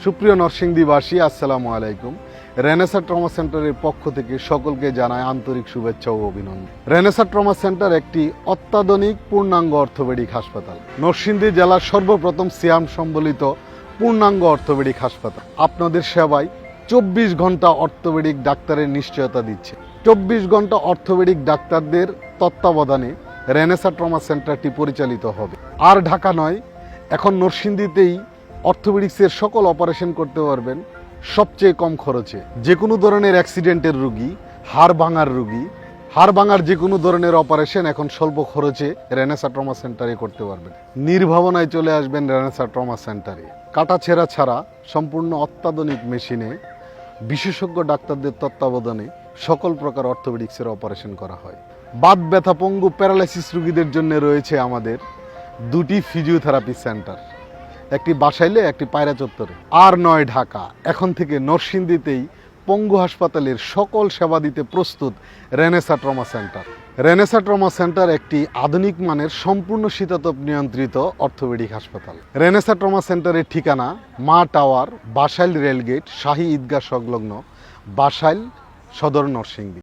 সুপ্রিয় নরসিংদীবাসী, আসসালামু আলাইকুম। রেনেসা ট্রমা সেন্টারের পক্ষ থেকে সকলকে জানায় আন্তরিক শুভেচ্ছা ও অভিনন্দন। রেনেসা ট্রমা সেন্টার একটি অত্যাধুনিক পূর্ণাঙ্গ অর্থোপেডিক হাসপাতাল। নরসিংদী জেলার সর্বপ্রথম সিয়াম সম্বলিত পূর্ণাঙ্গ অর্থোপেডিক হাসপাতাল। আপনাদের সেবায় 24 ঘন্টা অর্থোপেডিক ডাক্তারের নিশ্চয়তা দিচ্ছে। 24 ঘন্টা অর্থোপেডিক ডাক্তারদের তত্ত্বাবধানে রেনেসা ট্রমা সেন্টারটি পরিচালিত হবে। আর ঢাকা নয়, এখন নরসিংদীতেই অর্থোপেডিক্সের সকল অপারেশন করতে পারবেন সবচেয়ে কম খরচে। যে কোনো ধরনের অ্যাক্সিডেন্টের রুগী, হাড় ভাঙার যে কোনো ধরনের অপারেশন এখন স্বল্প খরচে রেনেসা ট্রমা সেন্টারে করতে পারবেন। নির্ভাবনায় চলে আসবেন রেনেসা ট্রমা সেন্টারে। কাটাছেঁড়া ছাড়া সম্পূর্ণ অত্যাধুনিক মেশিনে বিশেষজ্ঞ ডাক্তারদের তত্ত্বাবধানে সকল প্রকার অর্থোপেডিক্সের অপারেশন করা হয়। বাত ব্যথা, পঙ্গু, প্যারালাইসিস রোগীদের জন্য রয়েছে আমাদের 2টি ফিজিওথেরাপি সেন্টার, একটি বাসাইলে, একটি পায়রা চত্বরে। আর নয় ঢাকা, এখন থেকে নরসিংদীতেই পঙ্গু হাসপাতালের সকল সেবা দিতে প্রস্তুত Renaissance trauma centre. Renaissance trauma centre একটি আধুনিক মানের সম্পূর্ণ শীতাতপ নিয়ন্ত্রিত অর্থোপেডিক হাসপাতাল। রেনেসা ট্রমা সেন্টারের ঠিকানা মা টাওয়ার, বাসাইল রেলগেট, শাহী ঈদগাহ সংলগ্ন, বাসাইল, সদর নরসিংদী।